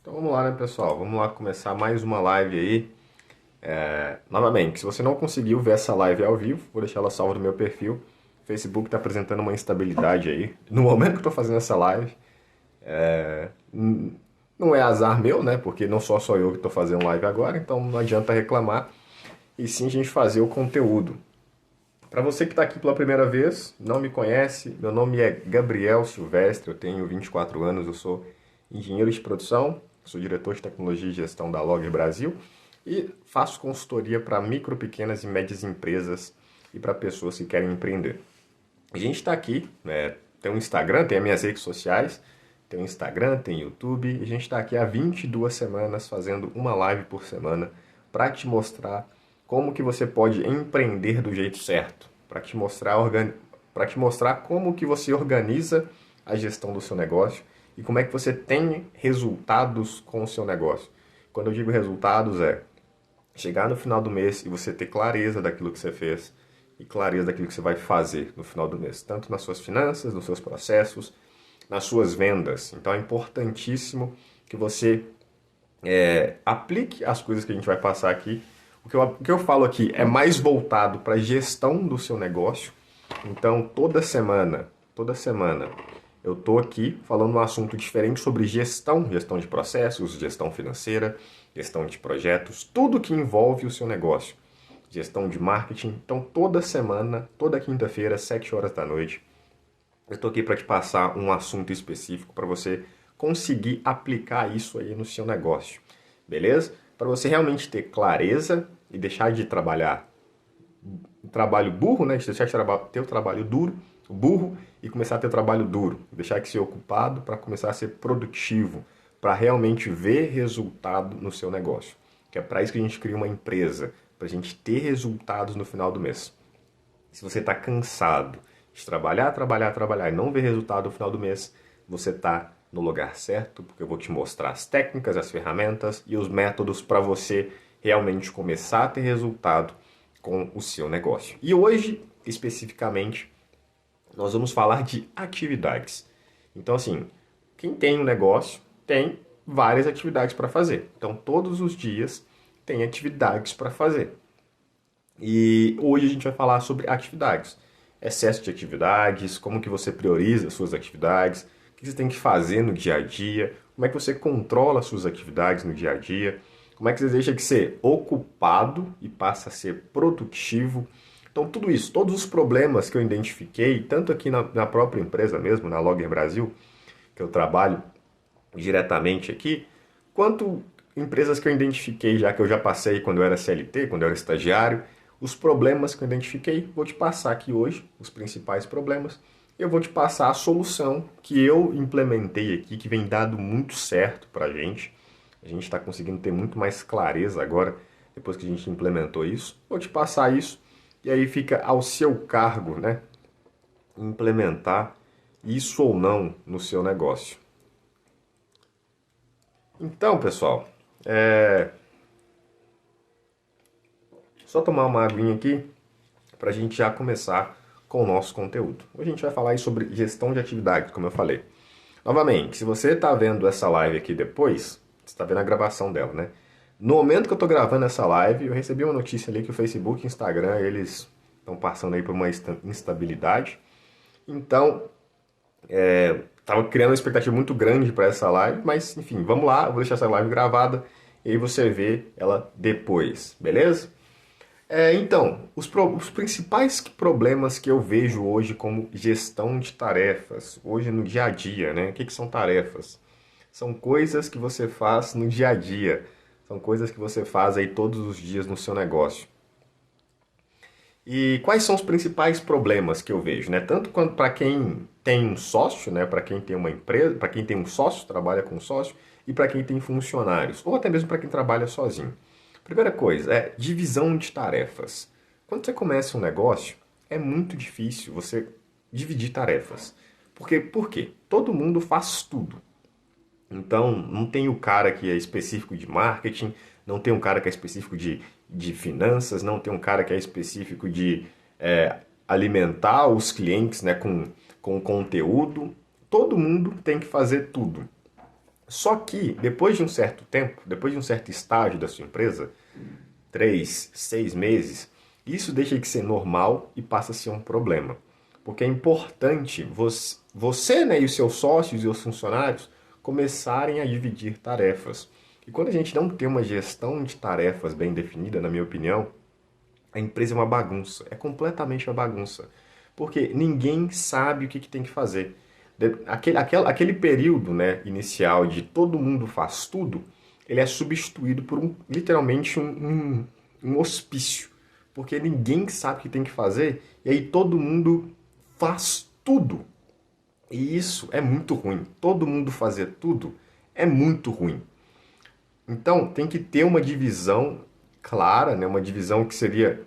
Então vamos lá, né, pessoal? Vamos lá começar mais uma live aí. Novamente, se você não conseguiu ver essa live ao vivo, vou deixar ela salva no meu perfil. O Facebook está apresentando uma instabilidade aí. No momento que eu estou fazendo essa live, não é azar meu, né? Porque não sou eu que estou fazendo live agora, então não adianta reclamar. E sim a gente fazer o conteúdo. Para você que está aqui pela primeira vez, não me conhece, meu nome é Gabriel Silvestre, eu tenho 24 anos, eu sou engenheiro de produção, sou diretor de tecnologia e gestão da Logger Brasil e faço consultoria para micro, pequenas e médias empresas e para pessoas que querem empreender. A gente está aqui, né, tem um Instagram, tem as minhas redes sociais, tem o Instagram, tem o YouTube, e a gente está aqui há 22 semanas fazendo uma live por semana para te mostrar como que você pode empreender do jeito certo, para te mostrar como que você organiza a gestão do seu negócio e como é que você tem resultados com o seu negócio. Quando eu digo resultados é chegar no final do mês e você ter clareza daquilo que você fez e clareza daquilo que você vai fazer no final do mês, tanto nas suas finanças, nos seus processos, nas suas vendas. Então é importantíssimo que você aplique as coisas que a gente vai passar aqui. O que eu falo aqui é mais voltado para a gestão do seu negócio. Então toda semana eu estou aqui falando um assunto diferente sobre gestão de processos, gestão financeira, gestão de projetos, tudo que envolve o seu negócio. Gestão de marketing. Então toda semana, toda quinta-feira, 7 horas da noite, eu estou aqui para te passar um assunto específico para você conseguir aplicar isso aí no seu negócio, beleza? Para você realmente ter clareza e deixar de trabalhar trabalho burro, né? De deixar de ter o trabalho burro e começar a ter o trabalho duro. Deixar de ser ocupado para começar a ser produtivo, para realmente ver resultado no seu negócio. Que é para isso que a gente cria uma empresa, para a gente ter resultados no final do mês. Se você está cansado de trabalhar e não ver resultado no final do mês, você está no lugar certo, porque eu vou te mostrar as técnicas, as ferramentas e os métodos para você realmente começar a ter resultado com o seu negócio. E hoje, especificamente, nós vamos falar de atividades. Então, assim, quem tem um negócio tem várias atividades para fazer. Então, todos os dias tem atividades para fazer. E hoje a gente vai falar sobre atividades. Excesso de atividades, como que você prioriza as suas atividades, o que você tem que fazer no dia a dia, como é que você controla as suas atividades no dia a dia, como é que você deixa de ser ocupado e passa a ser produtivo. Então tudo isso, todos os problemas que eu identifiquei, tanto aqui na própria empresa mesmo, na Logger Brasil, que eu trabalho diretamente aqui, quanto empresas que eu identifiquei já que eu já passei quando eu era CLT, quando eu era estagiário, os problemas que eu identifiquei, vou te passar aqui hoje, os principais problemas. Eu vou te passar a solução que eu implementei aqui, que vem dado muito certo pra gente. A gente está conseguindo ter muito mais clareza agora, depois que a gente implementou isso. Vou te passar isso e aí fica ao seu cargo, né? Implementar isso ou não no seu negócio. Então, pessoal, só tomar uma aguinha aqui para a gente já começar com o nosso conteúdo. Hoje a gente vai falar aí sobre gestão de atividades, como eu falei. Novamente, se você está vendo essa live aqui depois, você está vendo a gravação dela, né? No momento que eu estou gravando essa live, eu recebi uma notícia ali que o Facebook e o Instagram, eles estão passando aí por uma instabilidade. Então, estava criando uma expectativa muito grande para essa live, mas enfim, vamos lá, eu vou deixar essa live gravada e aí você vê ela depois, beleza? Então, os principais problemas que eu vejo hoje como gestão de tarefas, hoje no dia a dia, né? O que são tarefas? São coisas que você faz no dia a dia, são coisas que você faz aí todos os dias no seu negócio. E quais são os principais problemas que eu vejo, né? Tanto quanto para quem tem um sócio, né? Para quem tem uma empresa, para quem tem um sócio, trabalha com sócio, e para quem tem funcionários, ou até mesmo para quem trabalha sozinho. Primeira coisa é divisão de tarefas. Quando você começa um negócio, é muito difícil você dividir tarefas. Por quê? Todo mundo faz tudo. Então, não tem o cara que é específico de marketing, não tem um cara que é específico de finanças, não tem um cara que é específico de alimentar os clientes, né, com conteúdo. Todo mundo tem que fazer tudo. Só que, depois de um certo tempo, depois de um certo estágio da sua empresa, 3, 6 meses, isso deixa de ser normal e passa a ser um problema. Porque é importante você, né, e os seus sócios e os funcionários começarem a dividir tarefas. E quando a gente não tem uma gestão de tarefas bem definida, na minha opinião, a empresa é uma bagunça. É completamente uma bagunça. Porque ninguém sabe o que tem que fazer. Aquele período, né, inicial de todo mundo faz tudo, ele é substituído por literalmente um hospício. Porque ninguém sabe o que tem que fazer e aí todo mundo faz tudo. E isso é muito ruim. Todo mundo fazer tudo é muito ruim. Então tem que ter uma divisão clara, né? Uma divisão que seria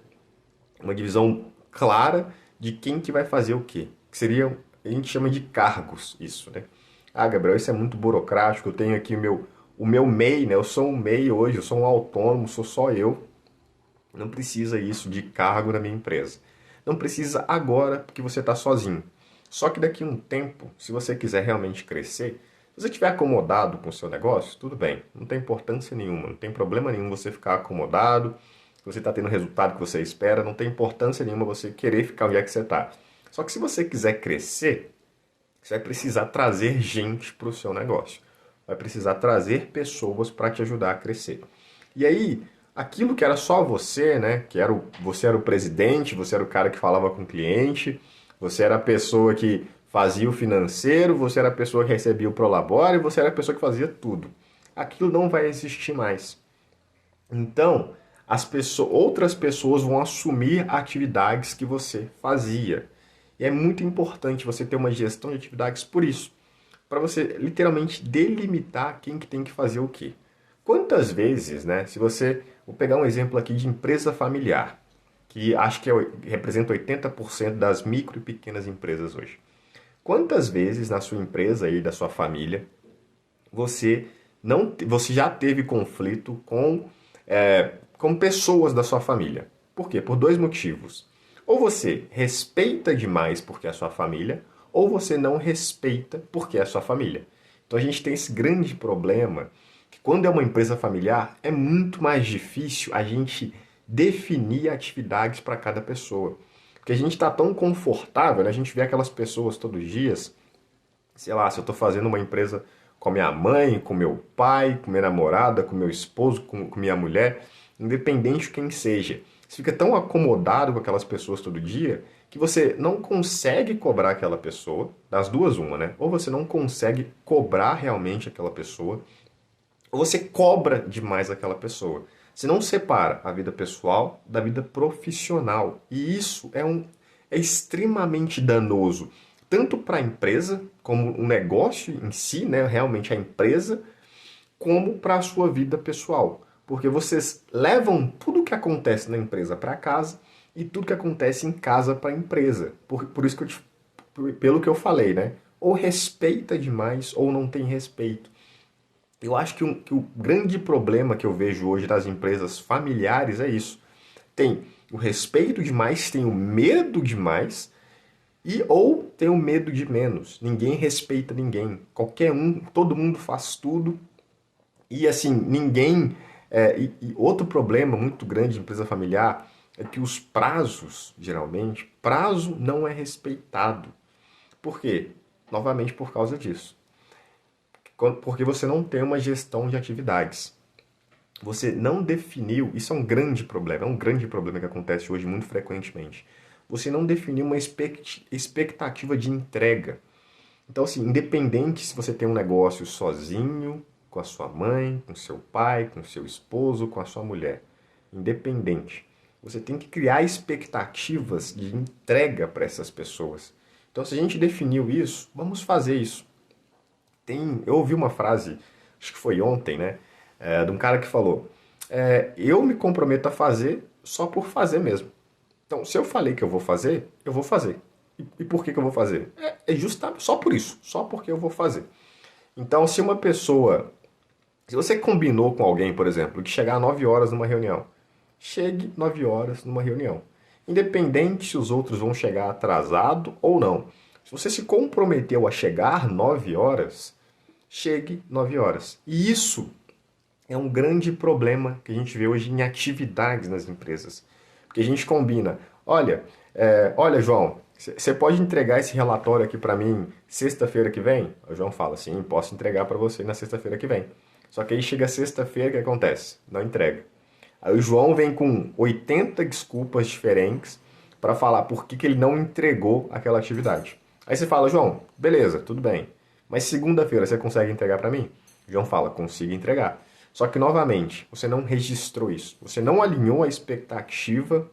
uma divisão clara de quem que vai fazer o quê. Que seria, a gente chama de cargos isso, né? Ah, Gabriel, isso é muito burocrático, eu tenho aqui o meu MEI, né? Eu sou um MEI hoje, eu sou um autônomo, sou só eu. Não precisa isso de cargo na minha empresa. Não precisa agora, porque você está sozinho. Só que daqui a um tempo, se você quiser realmente crescer, se você estiver acomodado com o seu negócio, tudo bem, não tem importância nenhuma, não tem problema nenhum você ficar acomodado, você está tendo o resultado que você espera, não tem importância nenhuma você querer ficar onde é que você está. Só que se você quiser crescer, você vai precisar trazer gente para o seu negócio. Vai precisar trazer pessoas para te ajudar a crescer. E aí, aquilo que era só você, né? Você era o presidente, você era o cara que falava com o cliente, você era a pessoa que fazia o financeiro, você era a pessoa que recebia o prolabore, você era a pessoa que fazia tudo. Aquilo não vai existir mais. Então, outras pessoas vão assumir atividades que você fazia. E é muito importante você ter uma gestão de atividades por isso, para você literalmente delimitar quem que tem que fazer o quê. Quantas vezes, né, se você, vou pegar um exemplo aqui de empresa familiar, que acho que representa 80% das micro e pequenas empresas hoje. Quantas vezes na sua empresa e da sua família você você já teve conflito com pessoas da sua família? Por quê? Por dois motivos. Ou você respeita demais porque é a sua família, ou você não respeita porque é a sua família. Então a gente tem esse grande problema que quando é uma empresa familiar é muito mais difícil a gente definir atividades para cada pessoa. Porque a gente está tão confortável, né? A gente vê aquelas pessoas todos os dias, sei lá, se eu estou fazendo uma empresa com a minha mãe, com meu pai, com minha namorada, com meu esposo, com minha mulher, independente de quem seja. Você fica tão acomodado com aquelas pessoas todo dia que você não consegue cobrar aquela pessoa, das duas uma, né? Ou você não consegue cobrar realmente aquela pessoa, ou você cobra demais aquela pessoa. Você não separa a vida pessoal da vida profissional. E isso é extremamente danoso, tanto para a empresa, como o negócio em si, né, realmente a empresa, como para a sua vida pessoal. Porque vocês levam tudo que acontece na empresa para casa e tudo que acontece em casa para a empresa. Por isso que pelo que eu falei, né? Ou respeita demais ou não tem respeito. Eu acho que o grande problema que eu vejo hoje das empresas familiares é isso. Tem o respeito demais, tem o medo demais ou tem o medo de menos. Ninguém respeita ninguém. Qualquer um, todo mundo faz tudo. E assim, ninguém. E outro problema muito grande de empresa familiar é que os prazos, geralmente, prazo não é respeitado. Por quê? Novamente por causa disso. Porque você não tem uma gestão de atividades. Você não definiu, isso é um grande problema que acontece hoje muito frequentemente. Você não definiu uma expectativa de entrega. Então, assim, independente se você tem um negócio sozinho, com a sua mãe, com seu pai, com seu esposo, com a sua mulher, independente, você tem que criar expectativas de entrega para essas pessoas. Então, se a gente definiu isso, vamos fazer isso. Eu ouvi uma frase, acho que foi ontem, né? De um cara que falou: eu me comprometo a fazer só por fazer mesmo. Então, se eu falei que eu vou fazer, eu vou fazer. E por que eu vou fazer? É justamente só por isso, só porque eu vou fazer. Então, se você combinou com alguém, por exemplo, de chegar 9 horas numa reunião, chegue 9 horas numa reunião. Independente se os outros vão chegar atrasado ou não. Se você se comprometeu a chegar 9 horas, chegue 9 horas. E isso é um grande problema que a gente vê hoje em atividades nas empresas. Porque a gente combina, olha, João, você pode entregar esse relatório aqui para mim sexta-feira que vem? O João fala, sim, posso entregar para você na sexta-feira que vem. Só que aí chega sexta-feira, o que acontece? Não entrega. Aí o João vem com 80 desculpas diferentes para falar por que ele não entregou aquela atividade. Aí você fala, João, beleza, tudo bem. Mas segunda-feira você consegue entregar para mim? O João fala, consigo entregar. Só que, novamente, você não registrou isso. Você não alinhou a expectativa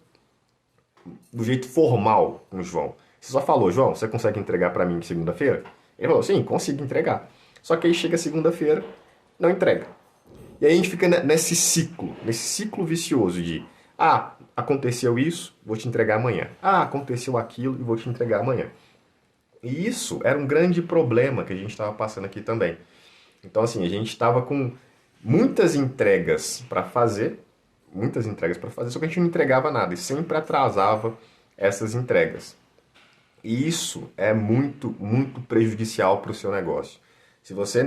do jeito formal com o João. Você só falou, João, você consegue entregar para mim segunda-feira? Ele falou, sim, consigo entregar. Só que aí chega segunda-feira, não entrega. E aí a gente fica nesse ciclo vicioso de, aconteceu isso, vou te entregar amanhã. Aconteceu aquilo e vou te entregar amanhã. E isso era um grande problema que a gente estava passando aqui também. Então, assim, a gente estava com muitas entregas para fazer, só que a gente não entregava nada e sempre atrasava essas entregas. E isso é muito, muito prejudicial para o seu negócio. Se você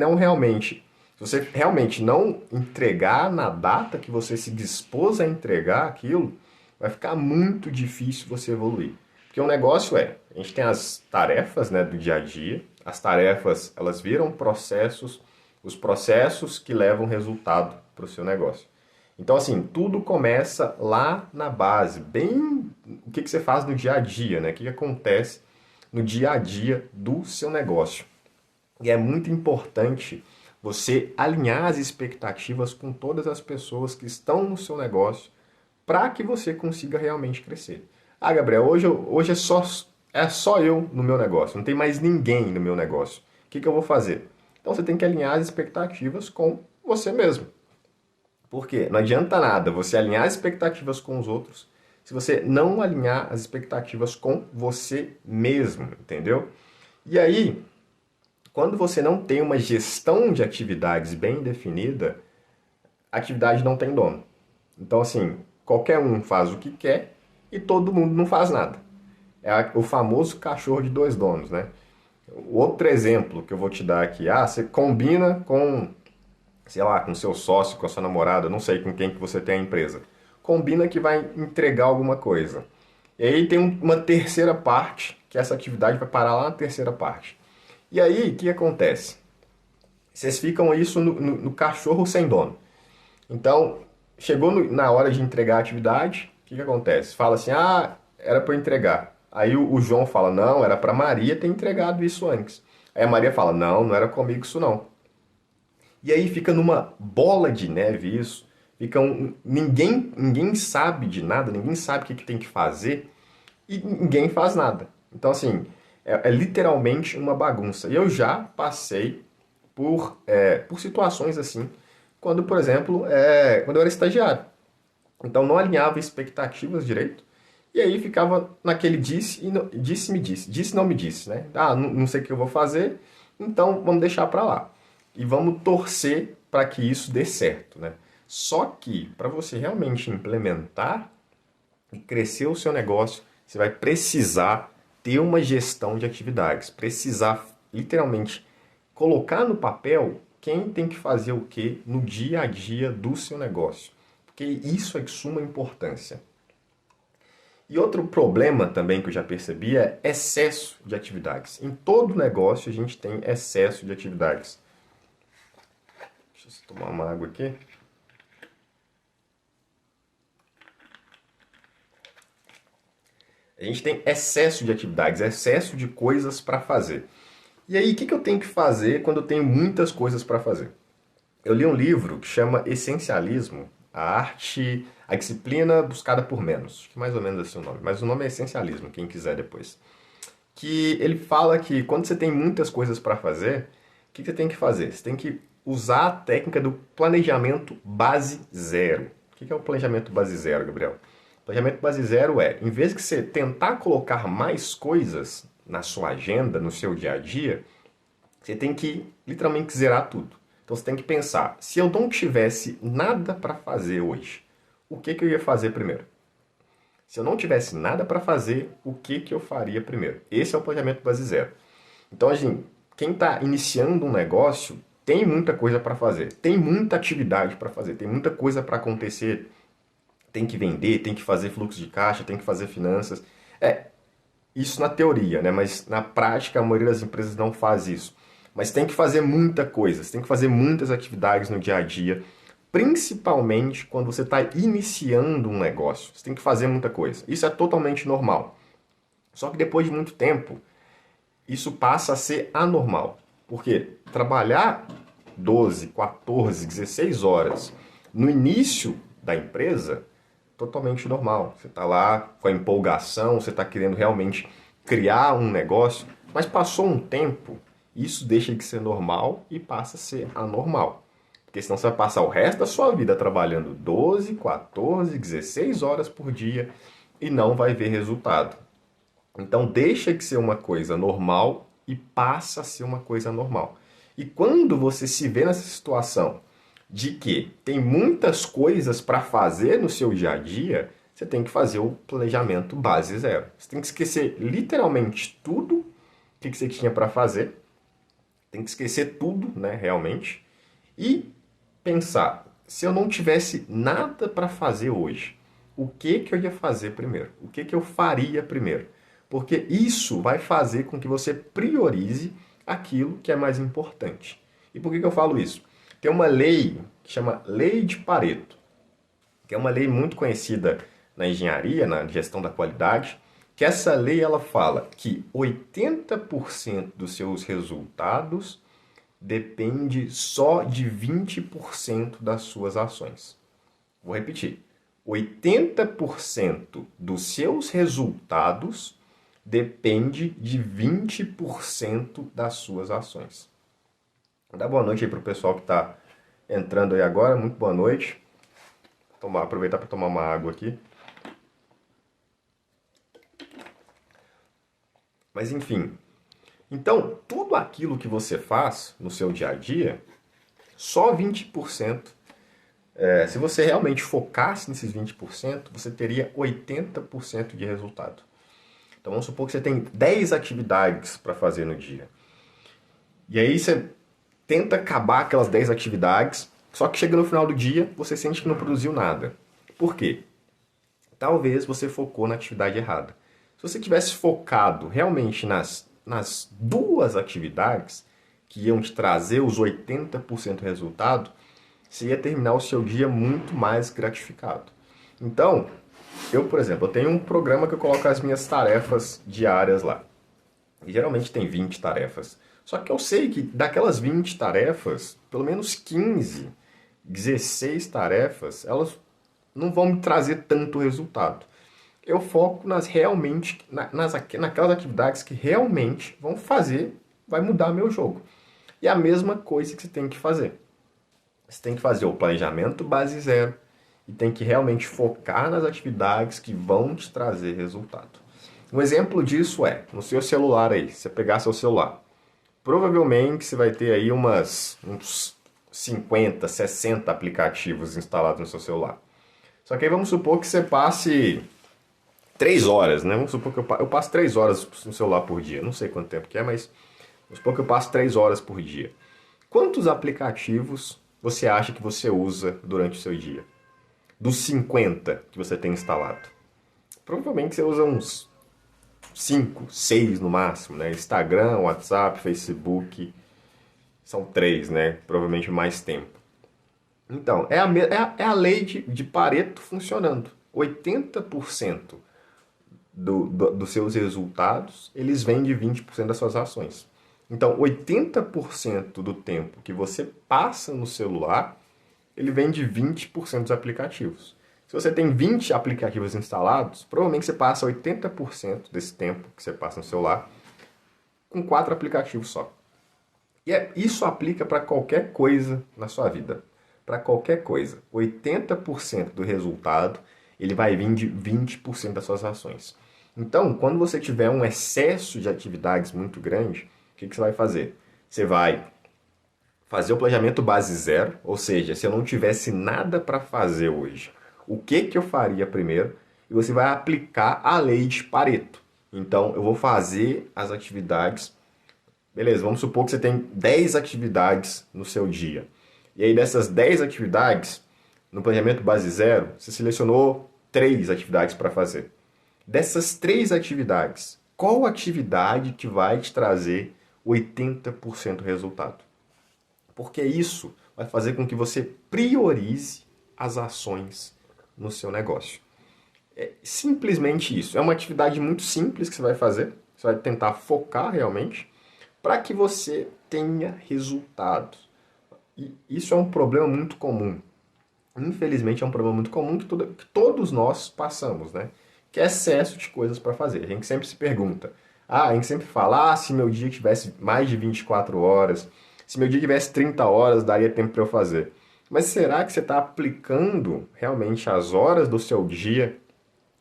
realmente não entregar na data que você se dispôs a entregar aquilo, vai ficar muito difícil você evoluir. Porque o negócio a gente tem as tarefas, né, do dia a dia, as tarefas, elas viram processos, os processos que levam resultado para o seu negócio. Então, assim, tudo começa lá na base, bem o que você faz no dia a dia, né? O que acontece no dia a dia do seu negócio. E é muito importante você alinhar as expectativas com todas as pessoas que estão no seu negócio para que você consiga realmente crescer. Gabriel, hoje é só eu no meu negócio, não tem mais ninguém no meu negócio. O que eu vou fazer? Então você tem que alinhar as expectativas com você mesmo. Por quê? Não adianta nada você alinhar as expectativas com os outros se você não alinhar as expectativas com você mesmo, entendeu? E aí, quando você não tem uma gestão de atividades bem definida, a atividade não tem dono. Então, assim, qualquer um faz o que quer e todo mundo não faz nada. É o famoso cachorro de dois donos, né? Outro exemplo que eu vou te dar aqui, você combina com, sei lá, com seu sócio, com a sua namorada, não sei com quem que você tem a empresa. Combina que vai entregar alguma coisa. E aí tem uma terceira parte, que essa atividade vai parar lá na terceira parte. E aí, o que acontece? Vocês ficam isso no cachorro sem dono. Então, chegou na hora de entregar a atividade, o que acontece? Fala assim, era para eu entregar. Aí o João fala, não, era para Maria ter entregado isso antes. Aí a Maria fala, não, não era comigo isso não. E aí fica numa bola de neve isso, ninguém sabe de nada, ninguém sabe o que tem que fazer e ninguém faz nada. Então, assim, é literalmente uma bagunça. E eu já passei por situações assim, quando, por exemplo, quando eu era estagiário. Então, não alinhava expectativas direito. E aí ficava naquele disse, não me disse, né? Não sei o que eu vou fazer, então vamos deixar para lá. E vamos torcer para que isso dê certo, né? Só que, para você realmente implementar e crescer o seu negócio, você vai precisar ter uma gestão de atividades, precisar literalmente colocar no papel quem tem que fazer o que no dia a dia do seu negócio, porque isso é de suma importância. E outro problema também que eu já percebi é excesso de atividades. Em todo negócio a gente tem excesso de atividades. Deixa eu tomar uma água aqui. A gente tem excesso de atividades, excesso de coisas para fazer. E aí, o que eu tenho que fazer quando eu tenho muitas coisas para fazer? Eu li um livro que chama Essencialismo, a disciplina buscada por menos. Acho que mais ou menos assim o nome. Mas o nome é Essencialismo, quem quiser depois. Que ele fala que quando você tem muitas coisas para fazer, o que você tem que fazer? Você tem que usar a técnica do planejamento base zero. O que é o planejamento base zero, Gabriel? O planejamento base zero em vez de você tentar colocar mais coisas na sua agenda, no seu dia a dia, você tem que literalmente zerar tudo. Então você tem que pensar, se eu não tivesse nada para fazer hoje, o que eu ia fazer primeiro? Se eu não tivesse nada para fazer, o que eu faria primeiro? Esse é o planejamento base zero. Então, gente, quem está iniciando um negócio tem muita coisa para fazer, tem muita atividade para fazer, tem muita coisa para acontecer, tem que vender, tem que fazer fluxo de caixa, tem que fazer finanças. Isso na teoria, né? Mas na prática a maioria das empresas não faz isso. Mas tem que fazer muita coisa, você tem que fazer muitas atividades no dia a dia, principalmente quando você está iniciando um negócio. Você tem que fazer muita coisa. Isso é totalmente normal. Só que depois de muito tempo, isso passa a ser anormal. Porque trabalhar 12, 14, 16 horas no início da empresa, totalmente normal. Você está lá com a empolgação, você está querendo realmente criar um negócio, mas passou um tempo, isso deixa de ser normal e passa a ser anormal. Porque senão você vai passar o resto da sua vida trabalhando 12, 14, 16 horas por dia e não vai ver resultado. Então deixa de ser uma coisa normal e passa a ser uma coisa normal. E quando você se vê nessa situação de que tem muitas coisas para fazer no seu dia a dia, você tem que fazer o planejamento base zero. Você tem que esquecer literalmente tudo que você tinha para fazer, tem que esquecer tudo, né, realmente, e pensar, se eu não tivesse nada para fazer hoje, o que eu ia fazer primeiro? O que eu faria primeiro? Porque isso vai fazer com que você priorize aquilo que é mais importante. E por que eu falo isso? Tem uma lei que chama Lei de Pareto, que é uma lei muito conhecida na engenharia, na gestão da qualidade, que essa lei ela fala que 80% dos seus resultados depende só de 20% das suas ações. Vou repetir. 80% dos seus resultados depende de 20% das suas ações. Vou dar boa noite aí para o pessoal que está entrando aí agora. Muito boa noite. Aproveitar para tomar uma água aqui. Mas enfim. Então, tudo aquilo que você faz no seu dia a dia, só 20%. Se você realmente focasse nesses 20%, você teria 80% de resultado. Então vamos supor que você tem 10 atividades para fazer no dia. E aí você tenta acabar aquelas 10 atividades, só que chega no final do dia, você sente que não produziu nada. Por quê? Talvez você focou na atividade errada. Se você tivesse focado realmente nas duas atividades que iam te trazer os 80% do resultado, você ia terminar o seu dia muito mais gratificado. Então, por exemplo, eu tenho um programa que eu coloco as minhas tarefas diárias lá. E geralmente tem 20 tarefas. Só que eu sei que daquelas 20 tarefas, pelo menos 15, 16 tarefas, elas não vão me trazer tanto resultado. Eu foco naquelas atividades que realmente vai mudar meu jogo. E a mesma coisa que você tem que fazer. Você tem que fazer o planejamento base zero e tem que realmente focar nas atividades que vão te trazer resultado. Um exemplo disso é, no seu celular aí, se você pegar seu celular, provavelmente você vai ter aí uns 50, 60 aplicativos instalados no seu celular. Só que aí vamos supor que você passe 3 horas, né? Vamos supor que eu passo 3 horas no celular por dia. Não sei quanto tempo que é, mas vamos supor que eu passo 3 horas por dia. Quantos aplicativos você acha que você usa durante o seu dia? Dos 50 que você tem instalado. Provavelmente você usa uns 5, 6 no máximo, né? Instagram, WhatsApp, Facebook, são 3, né? Provavelmente mais tempo. Então, é a lei de Pareto funcionando. 80% dos seus resultados, eles vêm de 20% das suas ações. Então, 80% do tempo que você passa no celular, ele vem de 20% dos aplicativos. Se você tem 20 aplicativos instalados, provavelmente você passa 80% desse tempo que você passa no celular com 4 aplicativos só. E isso aplica para qualquer coisa na sua vida. Para qualquer coisa. 80% do resultado, ele vai vir de 20% das suas ações. Então, quando você tiver um excesso de atividades muito grande, o que você vai fazer? Você vai fazer o planejamento base zero, ou seja, se eu não tivesse nada para fazer hoje, o que eu faria primeiro? E você vai aplicar a lei de Pareto. Então, eu vou fazer as atividades, Beleza, vamos supor que você tem 10 atividades no seu dia. E aí dessas 10 atividades, no planejamento base zero, você selecionou 3 atividades para fazer. Dessas 3 atividades, qual atividade que vai te trazer 80% resultado? Porque isso vai fazer com que você priorize as ações no seu negócio. É simplesmente isso. É uma atividade muito simples que você vai fazer. Você vai tentar focar realmente para que você tenha resultados. E isso é um problema muito comum. Infelizmente é um problema muito comum que todos nós passamos, né? Que é excesso de coisas para fazer. A gente sempre se pergunta. A gente sempre fala, se meu dia tivesse mais de 24 horas, se meu dia tivesse 30 horas, daria tempo para eu fazer. Mas será que você está aplicando realmente as horas do seu dia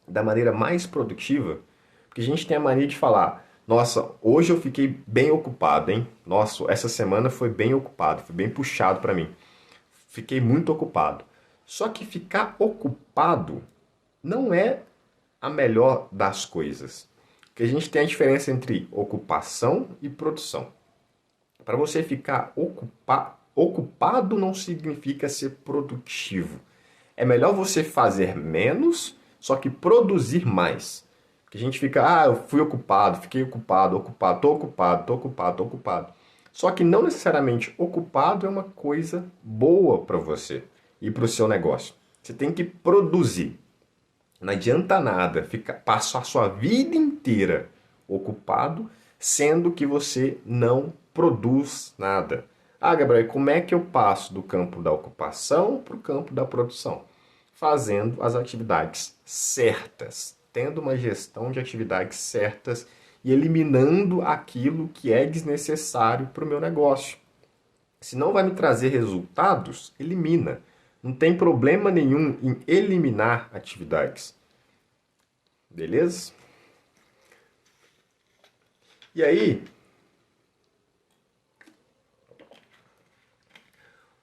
da maneira mais produtiva? Porque a gente tem a mania de falar, nossa, hoje eu fiquei bem ocupado, hein? Nossa, essa semana foi bem ocupado, foi bem puxado para mim. Fiquei muito ocupado. Só que ficar ocupado não é a melhor das coisas. Porque a gente tem a diferença entre ocupação e produção. Para você ficar ocupado não significa ser produtivo. É melhor você fazer menos, só que produzir mais. Porque a gente fica, eu fui ocupado, fiquei ocupado, tô ocupado. Só que não necessariamente ocupado é uma coisa boa para você e para o seu negócio. Você tem que produzir. Não adianta nada passar a sua vida inteira ocupado, sendo que você não produz nada. Gabriel, como é que eu passo do campo da ocupação para o campo da produção? Fazendo as atividades certas, tendo uma gestão de atividades certas e eliminando aquilo que é desnecessário para o meu negócio. Se não vai me trazer resultados, elimina. Não tem problema nenhum em eliminar atividades. Beleza? E aí,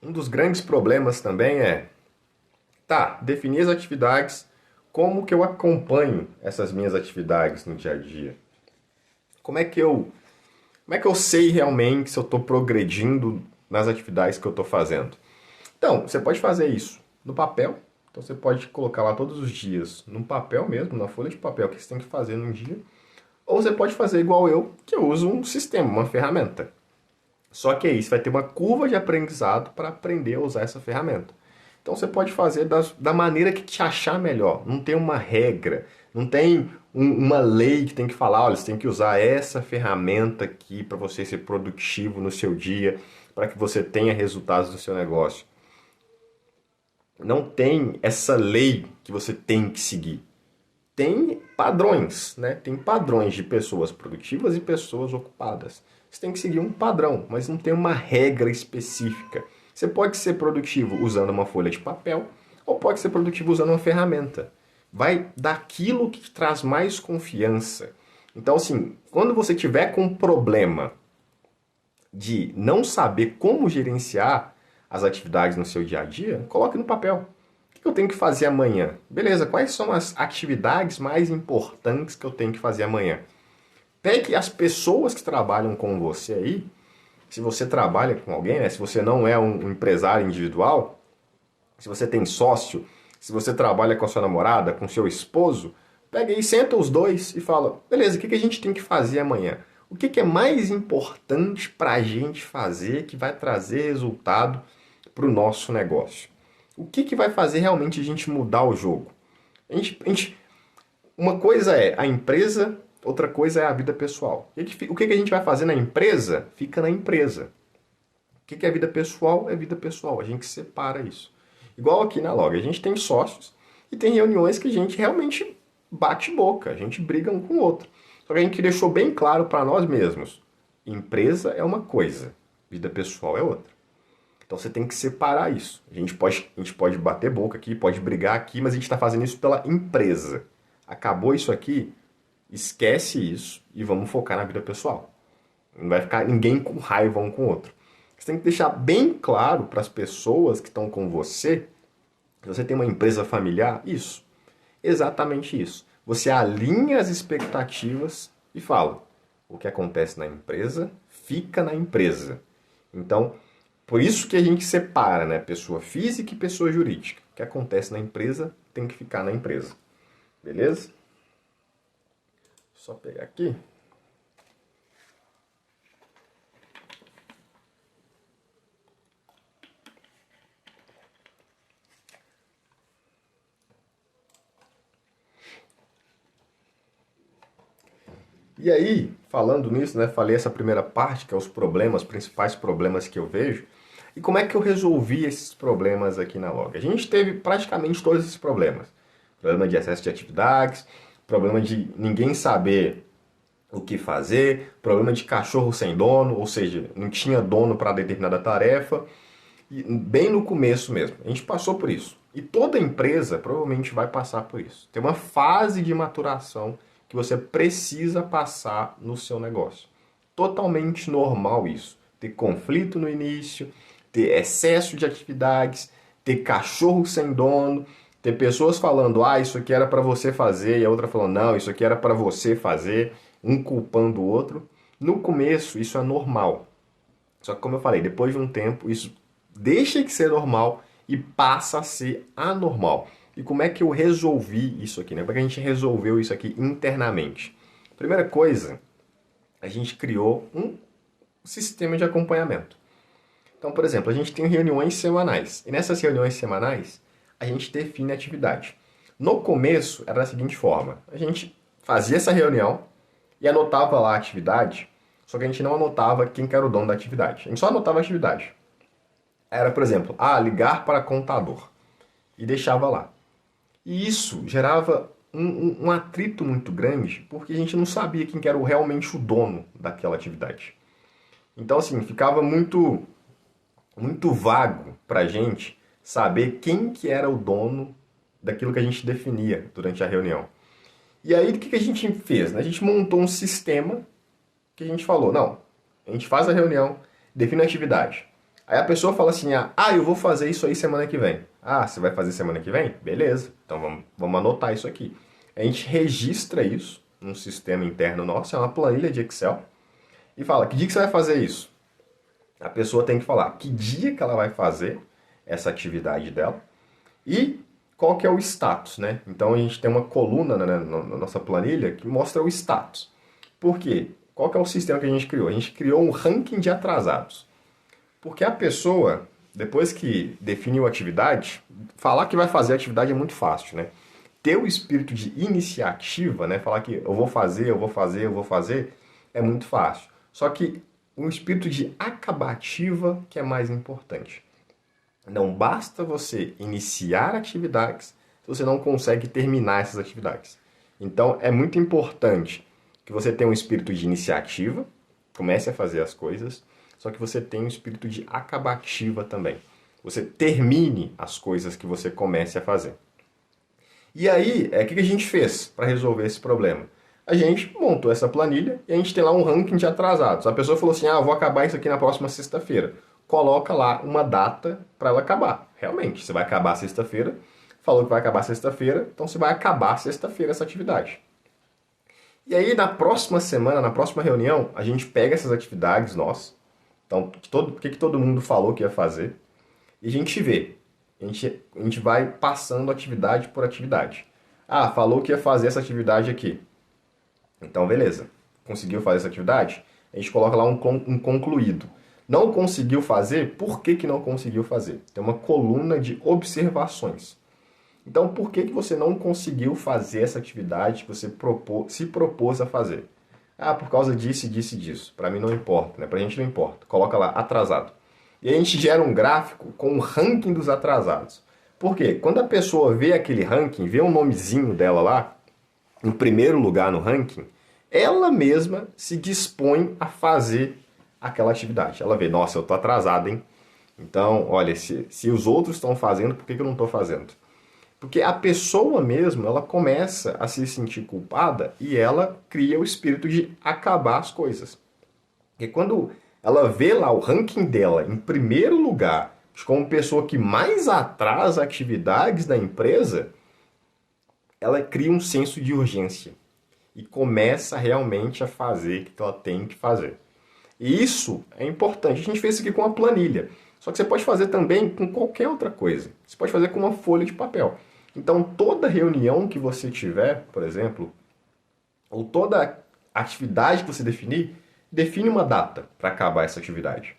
um dos grandes problemas também é, definir as atividades, como que eu acompanho essas minhas atividades no dia a dia? Como é que eu sei realmente se eu estou progredindo nas atividades que eu estou fazendo? Então, você pode fazer isso no papel. Então, você pode colocar lá todos os dias, num papel mesmo, na folha de papel que você tem que fazer num dia. Ou você pode fazer igual eu, que eu uso um sistema, uma ferramenta. Só que aí você vai ter uma curva de aprendizado para aprender a usar essa ferramenta. Então você pode fazer da maneira que te achar melhor. Não tem uma regra, não tem uma lei que tem que falar, olha, você tem que usar essa ferramenta aqui para você ser produtivo no seu dia, para que você tenha resultados no seu negócio. Não tem essa lei que você tem que seguir. Tem padrões, né? Tem padrões de pessoas produtivas e pessoas ocupadas. Você tem que seguir um padrão, mas não tem uma regra específica. Você pode ser produtivo usando uma folha de papel ou pode ser produtivo usando uma ferramenta. Vai daquilo que te traz mais confiança. Então, assim, quando você tiver com um problema de não saber como gerenciar as atividades no seu dia a dia, coloque no papel. O que eu tenho que fazer amanhã? Beleza, quais são as atividades mais importantes que eu tenho que fazer amanhã? Pegue as pessoas que trabalham com você aí. Se você trabalha com alguém, né? Se você não é um empresário individual, se você tem sócio, se você trabalha com a sua namorada, com seu esposo, pega aí, senta os dois e fala, beleza, o que a gente tem que fazer amanhã? O que é mais importante para a gente fazer que vai trazer resultado para o nosso negócio? O que vai fazer realmente a gente mudar o jogo? Uma coisa é a empresa, outra coisa é a vida pessoal. O que a gente vai fazer na empresa, fica na empresa. O que é vida pessoal? É vida pessoal. A gente separa isso. Igual aqui na Log, a gente tem sócios e tem reuniões que a gente realmente bate boca, a gente briga um com o outro. Só que a gente deixou bem claro para nós mesmos. Empresa é uma coisa, vida pessoal é outra. Então você tem que separar isso. A gente pode bater boca aqui, pode brigar aqui, mas a gente está fazendo isso pela empresa. Acabou isso aqui, esquece isso e vamos focar na vida pessoal. Não vai ficar ninguém com raiva um com o outro. Você tem que deixar bem claro para as pessoas que estão com você, se você tem uma empresa familiar, isso. Exatamente isso. Você alinha as expectativas e fala, o que acontece na empresa fica na empresa. Então, por isso que a gente separa, né, pessoa física e pessoa jurídica. O que acontece na empresa tem que ficar na empresa. Beleza? Só pegar aqui. E aí, falando nisso, né, falei essa primeira parte, que é os problemas, os principais problemas que eu vejo. E como é que eu resolvi esses problemas aqui na Log? A gente teve praticamente todos esses problemas. Problema de excesso de atividades, problema de ninguém saber o que fazer, problema de cachorro sem dono, ou seja, não tinha dono para determinada tarefa, e bem no começo mesmo. A gente passou por isso. E toda empresa provavelmente vai passar por isso. Tem uma fase de maturação que você precisa passar no seu negócio. Totalmente normal isso. Ter conflito no início, ter excesso de atividades, ter cachorro sem dono, ter pessoas falando, isso aqui era para você fazer, e a outra falando, não, isso aqui era para você fazer, um culpando o outro. No começo, isso é normal. Só que, como eu falei, depois de um tempo, isso deixa de ser normal e passa a ser anormal. E como é que eu resolvi isso aqui, né? Como é que a gente resolveu isso aqui internamente? Primeira coisa, a gente criou um sistema de acompanhamento. Então, por exemplo, a gente tem reuniões semanais. E nessas reuniões semanais, a gente define a atividade. No começo, era da seguinte forma. A gente fazia essa reunião e anotava lá a atividade, só que a gente não anotava quem que era o dono da atividade. A gente só anotava a atividade. Era, por exemplo, ligar para contador. E deixava lá. E isso gerava um atrito muito grande, porque a gente não sabia quem que era realmente o dono daquela atividade. Então, assim, ficava muito vago pra gente saber quem que era o dono daquilo que a gente definia durante a reunião. E aí, o que a gente fez? Né? A gente montou um sistema que a gente falou, não, a gente faz a reunião, define a atividade. Aí a pessoa fala assim, eu vou fazer isso aí semana que vem. Você vai fazer semana que vem? Beleza, então vamos anotar isso aqui. A gente registra isso num sistema interno nosso, é uma planilha de Excel, e fala, que dia que você vai fazer isso? A pessoa tem que falar que dia que ela vai fazer essa atividade dela e qual que é o status, né? Então a gente tem uma coluna na nossa planilha que mostra o status. Por quê? Qual que é o sistema que a gente criou? A gente criou um ranking de atrasados. Porque a pessoa, depois que definiu a atividade, falar que vai fazer a atividade é muito fácil, né? Ter o espírito de iniciativa, né? Falar que eu vou fazer, é muito fácil. Só que o espírito de acabativa que é mais importante. Não basta você iniciar atividades se você não consegue terminar essas atividades. Então, é muito importante que você tenha um espírito de iniciativa, comece a fazer as coisas, só que você tenha um espírito de acabativa também. Você termine as coisas que você comece a fazer. E aí, o que a gente fez para resolver esse problema? A gente montou essa planilha e a gente tem lá um ranking de atrasados. A pessoa falou assim, eu vou acabar isso aqui na próxima sexta-feira. Coloca lá uma data para ela acabar. Realmente, você vai acabar sexta-feira, falou que vai acabar sexta-feira, então você vai acabar sexta-feira essa atividade. E aí, na próxima semana, na próxima reunião, a gente pega essas atividades nossas, então, o que todo mundo falou que ia fazer, e a gente vê. A gente vai passando atividade por atividade. Falou que ia fazer essa atividade aqui. Então, beleza. Conseguiu fazer essa atividade? A gente coloca lá um concluído. Não conseguiu fazer? Por que não conseguiu fazer? Tem uma coluna de observações. Então, por que você não conseguiu fazer essa atividade que você se propôs a fazer? Por causa disso, disso e disso. Para mim não importa, né? Pra gente não importa. Coloca lá, atrasado. E a gente gera um gráfico com o ranking dos atrasados. Por quê? Quando a pessoa vê aquele ranking, vê o nomezinho dela lá, em primeiro lugar no ranking, ela mesma se dispõe a fazer aquela atividade. Ela vê, nossa, eu tô atrasado, hein? Então, olha, se os outros estão fazendo, por que eu não estou fazendo? Porque a pessoa mesmo, ela começa a se sentir culpada e ela cria o espírito de acabar as coisas. E quando ela vê lá o ranking dela em primeiro lugar, como pessoa que mais atrasa atividades da empresa, ela cria um senso de urgência e começa realmente a fazer o que ela tem que fazer. E isso é importante. A gente fez isso aqui com uma planilha. Só que você pode fazer também com qualquer outra coisa. Você pode fazer com uma folha de papel. Então, toda reunião que você tiver, por exemplo, ou toda atividade que você definir, define uma data para acabar essa atividade.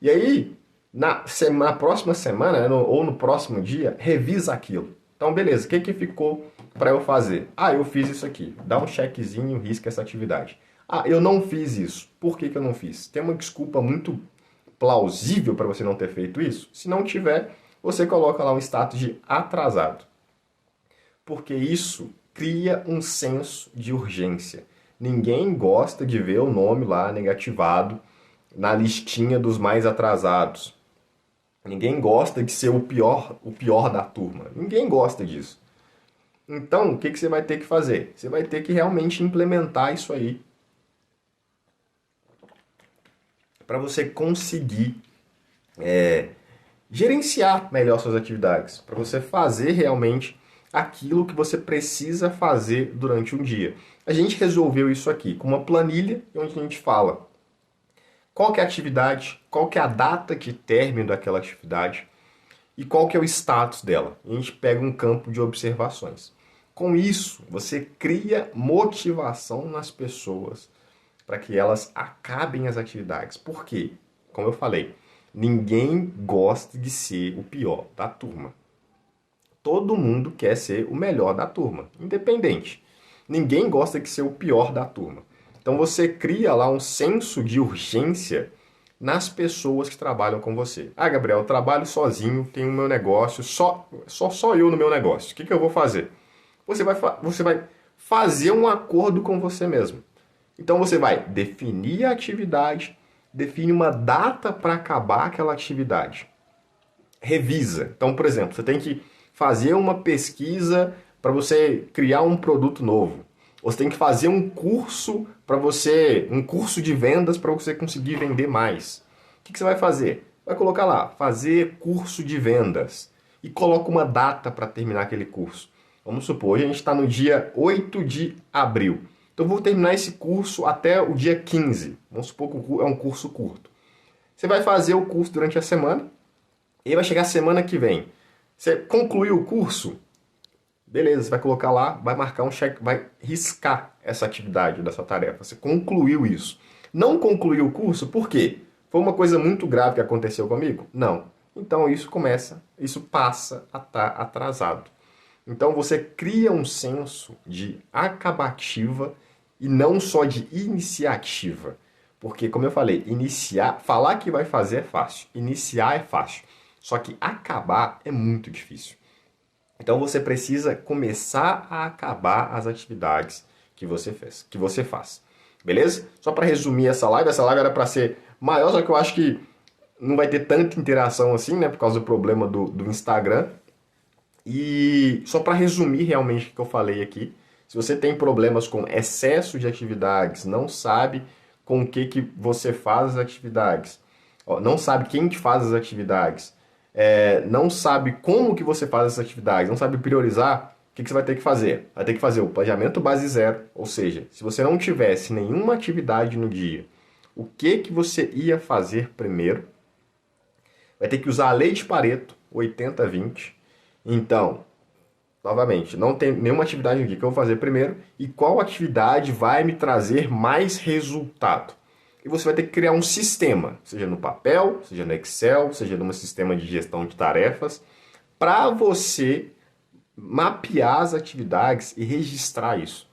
E aí, na próxima semana, né, ou no próximo dia, revisa aquilo. Então, beleza, o que ficou para eu fazer? Ah, eu fiz isso aqui. Dá um checkzinho, risca essa atividade. Ah, eu não fiz isso. Por que eu não fiz? Tem uma desculpa muito plausível para você não ter feito isso? Se não tiver, você coloca lá um status de atrasado. Porque isso cria um senso de urgência. Ninguém gosta de ver o nome lá negativado na listinha dos mais atrasados. Ninguém gosta de ser o pior da turma. Ninguém gosta disso. Então, o que você vai ter que fazer? Você vai ter que realmente implementar isso aí para você conseguir gerenciar melhor suas atividades, para você fazer realmente aquilo que você precisa fazer durante um dia. A gente resolveu isso aqui com uma planilha onde a gente fala qual que é a atividade, qual que é a data de término daquela atividade e qual que é o status dela. E a gente pega um campo de observações. Com isso, você cria motivação nas pessoas para que elas acabem as atividades. Por quê? Como eu falei, ninguém gosta de ser o pior da turma. Todo mundo quer ser o melhor da turma, independente. Ninguém gosta de ser o pior da turma. Então você cria lá um senso de urgência nas pessoas que trabalham com você. Ah, Gabriel, eu trabalho sozinho, tenho o meu negócio, só eu no meu negócio. O que eu vou fazer? Você vai fazer um acordo com você mesmo. Então você vai definir a atividade, define uma data para acabar aquela atividade. Revisa. Então, por exemplo, você tem que fazer uma pesquisa para você criar um produto novo. Ou você tem que fazer um curso um curso de vendas para você conseguir vender mais. O que você vai fazer? Vai colocar lá, fazer curso de vendas. E coloca uma data para terminar aquele curso. Vamos supor, hoje a gente está no dia 8 de abril. Então eu vou terminar esse curso até o dia 15. Vamos supor que é um curso curto. Você vai fazer o curso durante a semana e vai chegar a semana que vem. Você concluiu o curso? Beleza, você vai colocar lá, vai marcar um check, vai riscar essa atividade da sua tarefa. Você concluiu isso. Não concluiu o curso, por quê? Foi uma coisa muito grave que aconteceu comigo? Não. Então isso passa a estar atrasado. Então você cria um senso de acabativa e não só de iniciativa. Porque, como eu falei, falar que vai fazer é fácil, iniciar é fácil. Só que acabar é muito difícil. Então você precisa começar a acabar as atividades que você faz. Beleza? Só para resumir essa live era para ser maior, só que eu acho que não vai ter tanta interação assim, né, por causa do problema do Instagram. E só para resumir realmente o que eu falei aqui, se você tem problemas com excesso de atividades, não sabe com o que você faz as atividades, não sabe quem que faz as atividades, não sabe como que você faz essas atividades, não sabe priorizar, o que você vai ter que fazer? Vai ter que fazer o planejamento base zero, ou seja, se você não tivesse nenhuma atividade no dia, o que você ia fazer primeiro? Vai ter que usar a lei de Pareto, 80-20. Então, novamente, não tem nenhuma atividade no dia que eu vou fazer primeiro e qual atividade vai me trazer mais resultado. E você vai ter que criar um sistema, seja no papel, seja no Excel, seja num sistema de gestão de tarefas, para você mapear as atividades e registrar isso.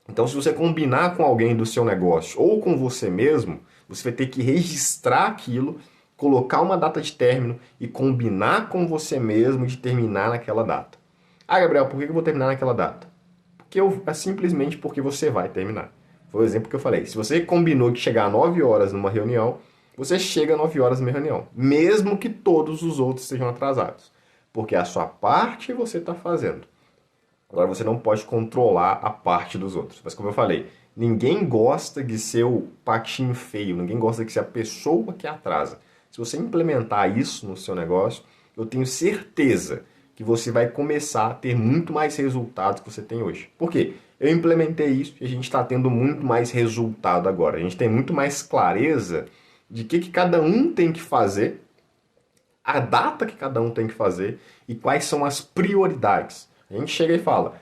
Então, se você combinar com alguém do seu negócio ou com você mesmo, você vai ter que registrar aquilo, colocar uma data de término e combinar com você mesmo de terminar naquela data. Ah, Gabriel, por que eu vou terminar naquela data? É simplesmente porque você vai terminar. Foi o exemplo que eu falei. Se você combinou de chegar a 9 horas numa reunião, você chega a 9 horas numa reunião, mesmo que todos os outros estejam atrasados. Porque a sua parte você está fazendo. Agora você não pode controlar a parte dos outros. Mas como eu falei, ninguém gosta de ser o patinho feio, ninguém gosta de ser a pessoa que atrasa. Se você implementar isso no seu negócio, eu tenho certeza que você vai começar a ter muito mais resultados que você tem hoje. Por quê? Eu implementei isso e a gente está tendo muito mais resultado agora. A gente tem muito mais clareza de que cada um tem que fazer, a data que cada um tem que fazer e quais são as prioridades. A gente chega e fala,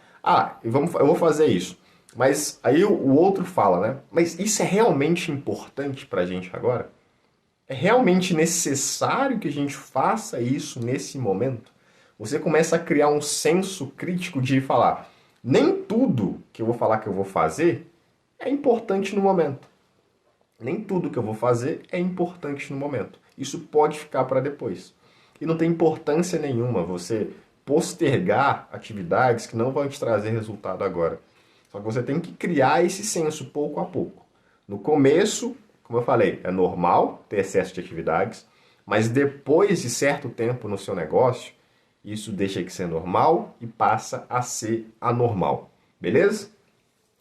eu vou fazer isso. Mas aí o outro fala, né? Mas isso é realmente importante para a gente agora? É realmente necessário que a gente faça isso nesse momento? Você começa a criar um senso crítico de falar, nem tudo que eu vou falar que eu vou fazer é importante no momento. Nem tudo que eu vou fazer é importante no momento. Isso pode ficar para depois. E não tem importância nenhuma você postergar atividades que não vão te trazer resultado agora. Só que você tem que criar esse senso pouco a pouco. No começo, como eu falei, é normal ter excesso de atividades, mas depois de certo tempo no seu negócio, isso deixa de ser normal e passa a ser anormal. Beleza?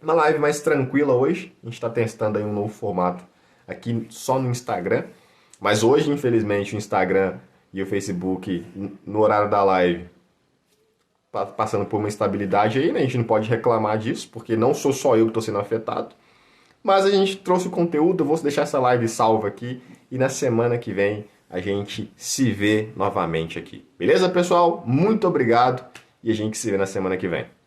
Uma live mais tranquila hoje. A gente está testando aí um novo formato aqui só no Instagram. Mas hoje, infelizmente, o Instagram e o Facebook, no horário da live, passando por uma instabilidade aí, né? A gente não pode reclamar disso, porque não sou só eu que estou sendo afetado. Mas a gente trouxe o conteúdo, eu vou deixar essa live salva aqui e na semana que vem a gente se vê novamente aqui. Beleza, pessoal? Muito obrigado e a gente se vê na semana que vem.